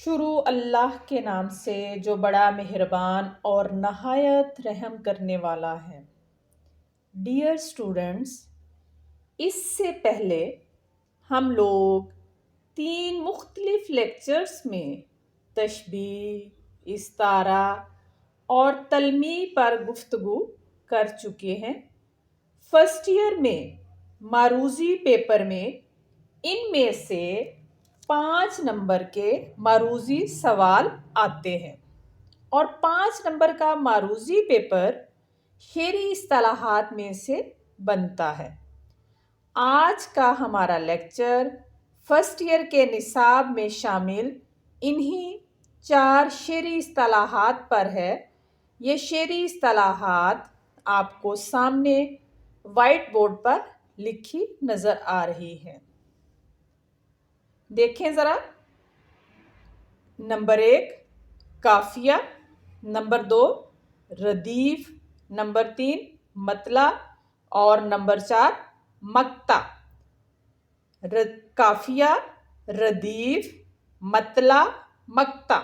شروع اللہ کے نام سے جو بڑا مہربان اور نہایت رحم کرنے والا ہے۔ ڈیئر اسٹوڈنٹس، اس سے پہلے ہم لوگ 3 مختلف لیکچرز میں تشبیہ، استعارہ اور تلمیح پر گفتگو کر چکے ہیں۔ فرسٹ ایئر میں معروضی پیپر میں ان میں سے 5 نمبر کے معروضی سوال آتے ہیں اور 5 نمبر کا معروضی پیپر شعری اصطلاحات میں سے بنتا ہے۔ آج کا ہمارا لیکچر فرسٹ ایئر کے نصاب میں شامل انہی 4 شعری اصطلاحات پر ہے۔ یہ شعری اصطلاحات آپ کو سامنے وائٹ بورڈ پر لکھی نظر آ رہی ہے۔ دیکھیں ذرا۔ نمبر 1 قافیہ، نمبر 2 ردیف، نمبر 3 مطلع اور نمبر 4 مقطع۔ قافیہ، ردیف، مطلع، مقطع۔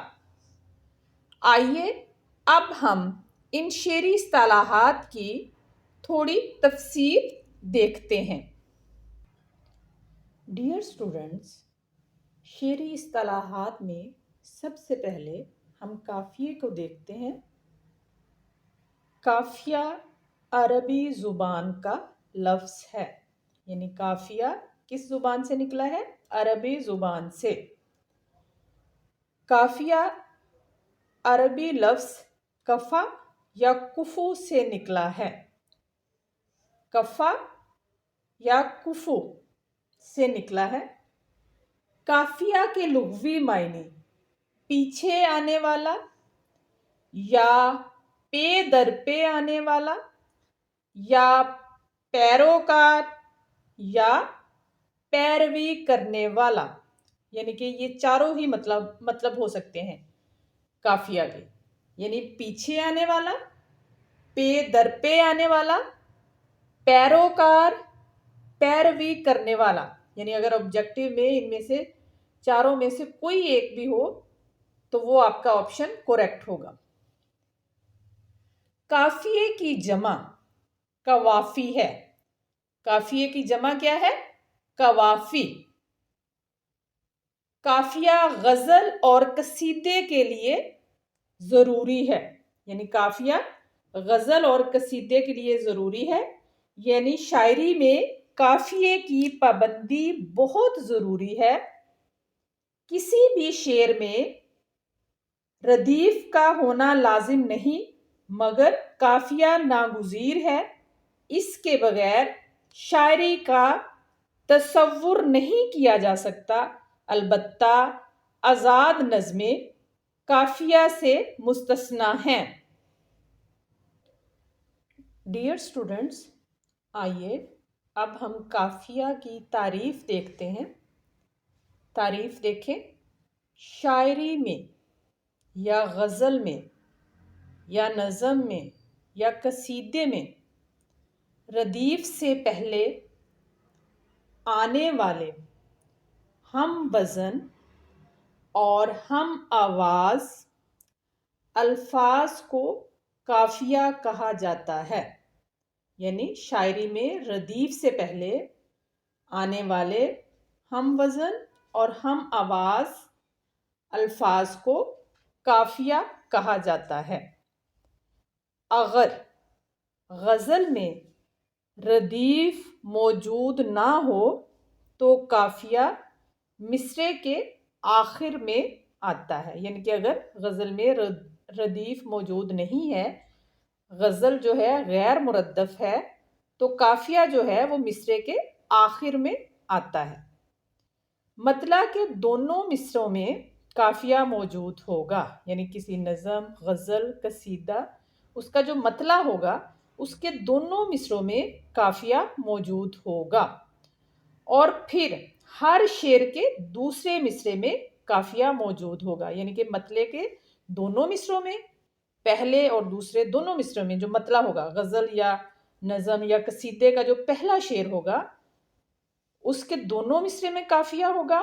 آئیے اب ہم ان شعری اصطلاحات کی تھوڑی تفصیل دیکھتے ہیں۔ ڈیئر اسٹوڈنٹس، شعری اصطلاحات میں سب سے پہلے ہم قافیے کو دیکھتے ہیں۔ قافیہ عربی زبان کا لفظ ہے، یعنی قافیہ کس زبان سے نکلا ہے؟ عربی زبان سے۔ قافیہ عربی لفظ قفا یا کفو سے نکلا ہے۔ قفا یا کفو سے نکلا ہے۔ قافیہ کے لغوی معنی پیچھے آنے والا یا پے در پے آنے والا یا پیروکار یا پیروی کرنے والا، یعنی کہ یہ چاروں ہی مطلب ہو سکتے ہیں قافیہ کے، یعنی پیچھے آنے والا، پے در پے آنے والا، پیروکار، پیروی کرنے والا۔ یعنی اگر آبجیکٹیو میں ان میں سے چاروں میں سے کوئی ایک بھی ہو تو وہ آپ کا آپشن کریکٹ ہوگا۔ قافیے کی جمع قوافی ہے۔ قافیے کی جمع کیا ہے؟ قوافی۔ قافیہ غزل اور قصیدے کے لیے ضروری ہے، یعنی قافیہ غزل اور قصیدے کے لیے ضروری ہے، یعنی شاعری میں قافیے کی پابندی بہت ضروری ہے۔ کسی بھی شعر میں ردیف کا ہونا لازم نہیں، مگر قافیہ ناگزیر ہے۔ اس کے بغیر شاعری کا تصور نہیں کیا جا سکتا۔ البتہ آزاد نظمیں قافیہ سے مستثنیٰ ہیں۔ ڈیئر اسٹوڈنٹس، آئیے اب ہم قافیہ کی تعریف دیکھتے ہیں۔ تعریف دیکھیں۔ شاعری میں یا غزل میں یا نظم میں یا قصیدے میں ردیف سے پہلے آنے والے ہم وزن اور ہم آواز الفاظ کو قافیہ کہا جاتا ہے۔ یعنی شاعری میں ردیف سے پہلے آنے والے ہم وزن اور ہم آواز الفاظ کو قافیہ کہا جاتا ہے۔ اگر غزل میں ردیف موجود نہ ہو تو قافیہ مصرعے کے آخر میں آتا ہے، یعنی کہ اگر غزل میں ردیف موجود نہیں ہے، غزل جو ہے غیر مردف ہے، تو قافیہ جو ہے وہ مصرعے کے آخر میں آتا ہے۔ مطلع کے دونوں مصرعوں میں قافیہ موجود ہوگا، یعنی کسی نظم، غزل، قصیدہ، اس کا جو مطلع ہوگا اس کے دونوں مصرعوں میں قافیہ موجود ہوگا، اور پھر ہر شعر کے دوسرے مصرعے میں قافیہ موجود ہوگا، یعنی کہ مطلع کے دونوں مصرعوں میں، پہلے اور دوسرے دونوں مصرعوں میں جو مطلع ہوگا، غزل یا نظم یا قصیدے کا جو پہلا شعر ہوگا اس کے دونوں مصرعے میں قافیہ ہوگا،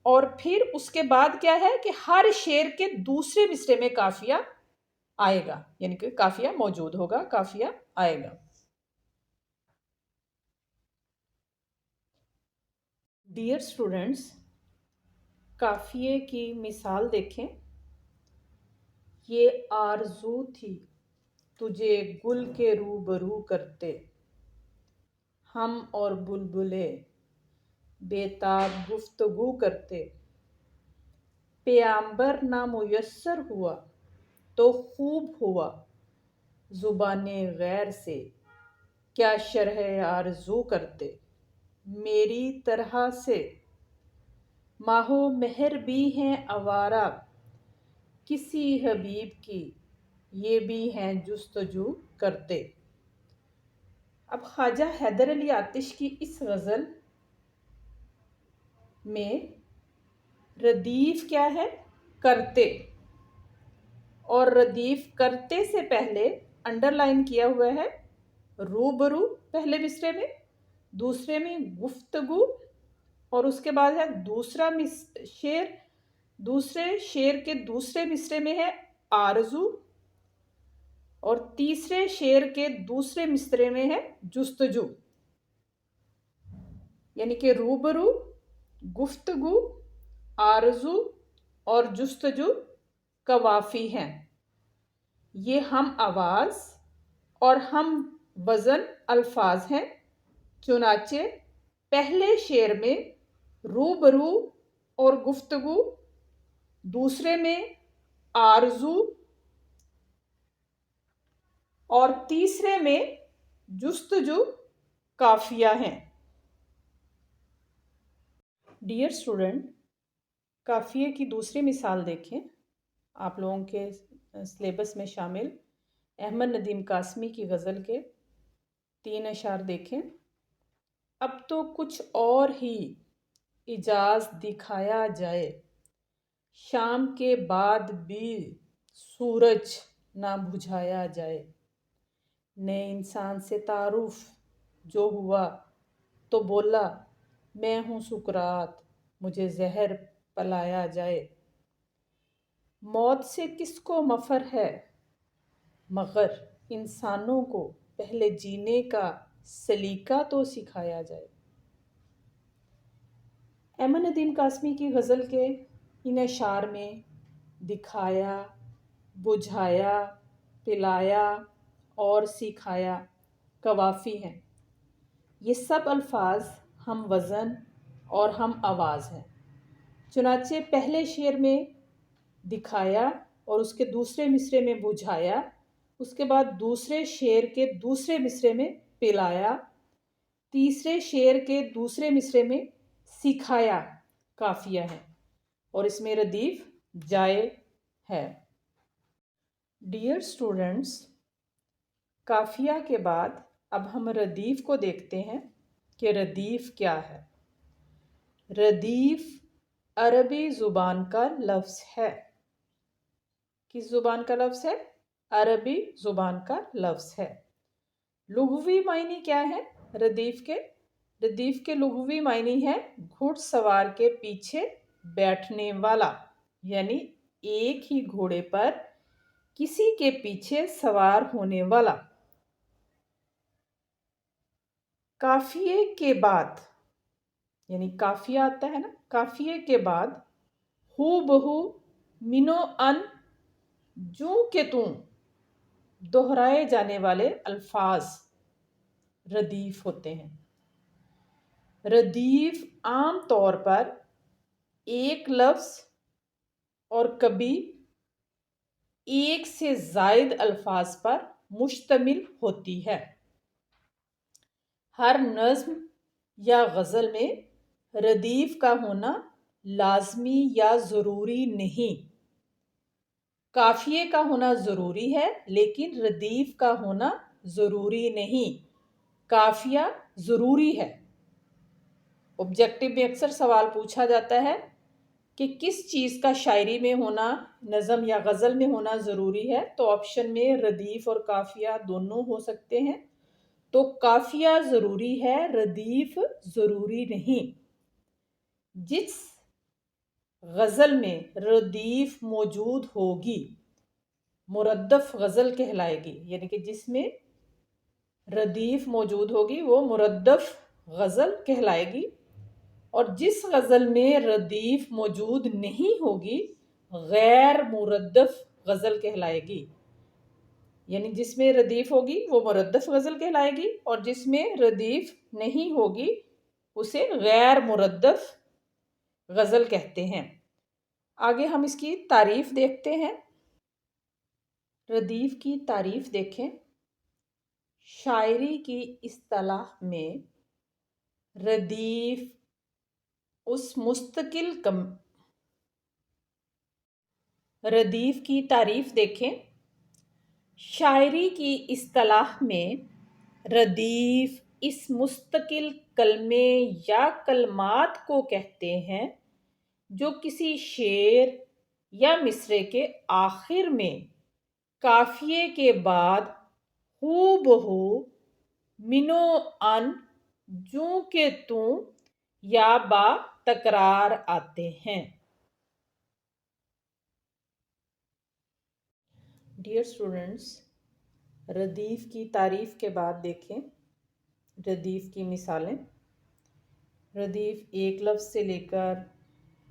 اور پھر اس کے بعد کیا ہے کہ ہر شعر کے دوسرے مصرے میں قافیہ آئے گا، یعنی کہ قافیہ موجود ہوگا، قافیہ آئے گا۔ ڈیئر اسٹوڈنٹس، قافیے کی مثال دیکھیں۔ یہ آرزو تھی تجھے گل کے روبرو کرتے، ہم اور بلبلے بےتاب گفتگو کرتے۔ پیامبر نامیسر ہوا تو خوب ہوا، زبان غیر سے کیا شرح آرزو کرتے۔ میری طرح سے ماہ و مہر بھی ہیں آوارہ، کسی حبیب کی یہ بھی ہیں جستجو کرتے۔ اب خواجہ حیدر علی آتش کی اس غزل میں ردیف کیا ہے؟ کرتے، اور ردیف کرتے سے پہلے انڈر لائن کیا ہوا ہے روبرو پہلے مصرے میں، دوسرے میں گفتگو، اور اس کے بعد ہے دوسرا شعر، دوسرے شعر کے دوسرے مصرے میں ہے آرزو، اور تیسرے شعر کے دوسرے مصرے میں ہے جستجو، یعنی کہ روبرو، گفتگو، آرزو اور جستجو قوافی ہیں۔ یہ ہم آواز اور ہم وزن الفاظ ہیں، چنانچہ پہلے شعر میں روبرو اور گفتگو، دوسرے میں آرزو اور تیسرے میں جستجو قافیہ ہیں۔ ڈیئر اسٹوڈنٹ، قافیے کی دوسری مثال دیکھیں۔ آپ لوگوں کے سلیبس میں شامل احمد ندیم قاسمی کی غزل کے 3 اشعار دیکھیں۔ اب تو کچھ اور ہی اعجاز دکھایا جائے، شام کے بعد بھی سورج نہ بجھایا جائے۔ نئے انسان سے تعارف جو ہوا تو بولا، میں ہوں سکرات مجھے زہر پلایا جائے۔ موت سے کس کو مفر ہے، مگر انسانوں کو پہلے جینے کا سلیقہ تو سکھایا جائے۔ احمد ندیم قاسمی کی غزل کے ان اشعار میں دکھایا، بجھایا، پلایا اور سکھایا قوافی ہیں۔ یہ سب الفاظ ہم وزن اور ہم آواز ہیں، چنانچہ پہلے شعر میں دکھایا اور اس کے دوسرے مصرے میں بجھایا، اس کے بعد دوسرے شعر کے دوسرے مصرے میں پلایا، تیسرے شعر کے دوسرے مصرے میں سکھایا قافیہ ہے، اور اس میں ردیف جائے ہے۔ ڈیئر اسٹوڈنٹس، قافیہ کے بعد اب ہم ردیف کو دیکھتے ہیں کہ ردیف کیا ہے۔ ردیف عربی زبان کا لفظ ہے۔ کس زبان کا لفظ ہے؟ عربی زبان کا لفظ ہے۔ لغوی معنی کیا ہے ردیف کے؟ ردیف کے لغوی معنی ہے گھڑ سوار کے پیچھے بیٹھنے والا، یعنی ایک ہی گھوڑے پر کسی کے پیچھے سوار ہونے والا۔ قافیے کے بعد، یعنی قافیہ آتا ہے نا، قافیے کے بعد ہو بہو منو ان جوں کہ توں دہرائے جانے والے الفاظ ردیف ہوتے ہیں۔ ردیف عام طور پر ایک لفظ اور کبھی ایک سے زائد الفاظ پر مشتمل ہوتی ہے۔ ہر نظم یا غزل میں ردیف کا ہونا لازمی یا ضروری نہیں۔ قافیے کا ہونا ضروری ہے لیکن ردیف کا ہونا ضروری نہیں۔ قافیہ ضروری ہے۔ آبجیکٹو میں اکثر سوال پوچھا جاتا ہے کہ کس چیز کا شاعری میں ہونا، نظم یا غزل میں ہونا ضروری ہے، تو آپشن میں ردیف اور قافیہ دونوں ہو سکتے ہیں۔ تو قافیہ ضروری ہے، ردیف ضروری نہیں۔ جس غزل میں ردیف موجود ہوگی مردف غزل کہلائے گی، یعنی کہ جس میں ردیف موجود ہوگی وہ مردف غزل کہلائے گی، اور جس غزل میں ردیف موجود نہیں ہوگی غیر مردف غزل کہلائے گی، یعنی جس میں ردیف ہوگی وہ مردف غزل کہلائے گی، اور جس میں ردیف نہیں ہوگی اسے غیر مردف غزل کہتے ہیں۔ آگے ہم اس کی تعریف دیکھتے ہیں۔ ردیف کی تعریف دیکھیں۔ شاعری کی اصطلاح میں ردیف ردیف کی تعریف دیکھیں۔ شاعری کی اصطلاح میں ردیف اس مستقل کلمے یا کلمات کو کہتے ہیں جو کسی شعر یا مصرعے کے آخر میں قافیے کے بعد ہو بہو منو ان جوں کہ توں یا با تکرار آتے ہیں۔ ڈیئر اسٹوڈنٹس، ردیف کی تعریف کے بعد دیکھیں ردیف کی مثالیں۔ ردیف ایک لفظ سے لے کر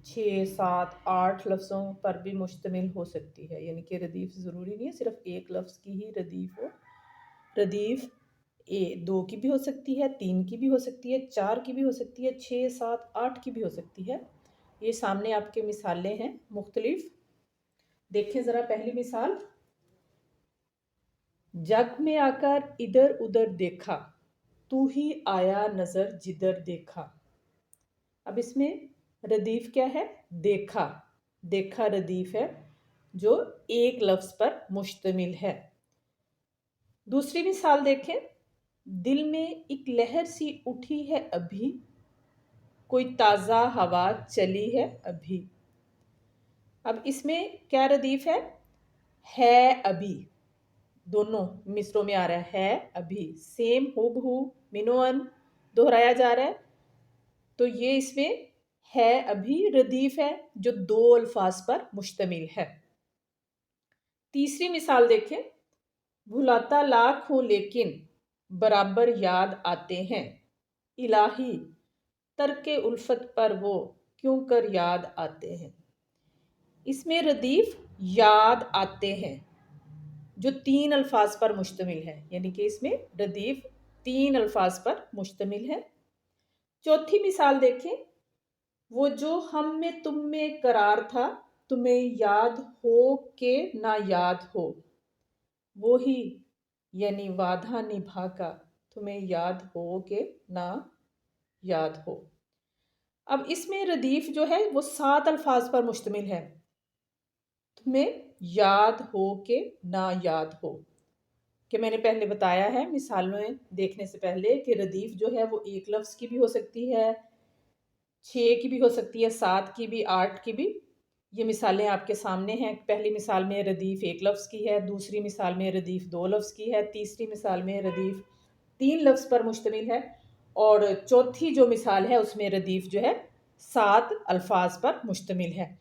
6، 7، 8 لفظوں پر بھی مشتمل ہو سکتی ہے، یعنی کہ ردیف ضروری نہیں ہے صرف ایک لفظ کی ہی ردیف ہو۔ ردیف 2 کی بھی ہو سکتی ہے، 3 کی بھی ہو سکتی ہے، 4 کی بھی ہو سکتی ہے، 6، 7، 8 کی بھی ہو سکتی ہے۔ یہ سامنے آپ کے مثالیں ہیں مختلف۔ دیکھیں ذرا پہلی مثال۔ جگ میں آ کر ادھر ادھر دیکھا، تو ہی آیا نظر جدھر دیکھا۔ اب اس میں ردیف کیا ہے؟ دیکھا۔ دیکھا ردیف ہے جو ایک لفظ پر مشتمل ہے۔ دوسری مثال دیکھیں۔ دل میں ایک لہر سی اٹھی ہے ابھی، کوئی تازہ ہوا چلی ہے ابھی۔ اب اس میں کیا ردیف ہے ابھی، دونوں مصروں میں آ رہا ہے ابھی، سیم ہو بہو منو ان دہرایا جا رہا ہے، تو یہ اس میں ہے ابھی ردیف ہے جو 2 الفاظ پر مشتمل ہے۔ تیسری مثال دیکھیں۔ بھلاتا لاکھ ہوں لیکن برابر یاد آتے ہیں، الہی ترک الفت پر وہ کیوں کر یاد آتے ہیں۔ اس میں ردیف یاد آتے ہیں جو 3 الفاظ پر مشتمل ہے، یعنی کہ اس میں ردیف 3 الفاظ پر مشتمل ہے۔ چوتھی مثال دیکھیں۔ وہ جو ہم میں تم میں قرار تھا، تمہیں یاد ہو کہ نہ یاد ہو، وہی یعنی وعدہ نبھا کا تمہیں یاد ہو کہ نہ یاد ہو۔ اب اس میں ردیف جو ہے وہ 7 الفاظ پر مشتمل ہے۔ تمہیں یاد ہو کہ نہ یاد ہو، کہ میں نے پہلے بتایا ہے مثالوں دیکھنے سے پہلے کہ ردیف جو ہے وہ ایک لفظ کی بھی ہو سکتی ہے، 6 کی بھی ہو سکتی ہے، 7 کی بھی، 8 کی بھی۔ یہ مثالیں آپ کے سامنے ہیں۔ پہلی مثال میں ردیف ایک لفظ کی ہے، دوسری مثال میں ردیف 2 لفظ کی ہے، تیسری مثال میں ردیف 3 لفظ پر مشتمل ہے، اور چوتھی جو مثال ہے اس میں ردیف جو ہے 7 الفاظ پر مشتمل ہے۔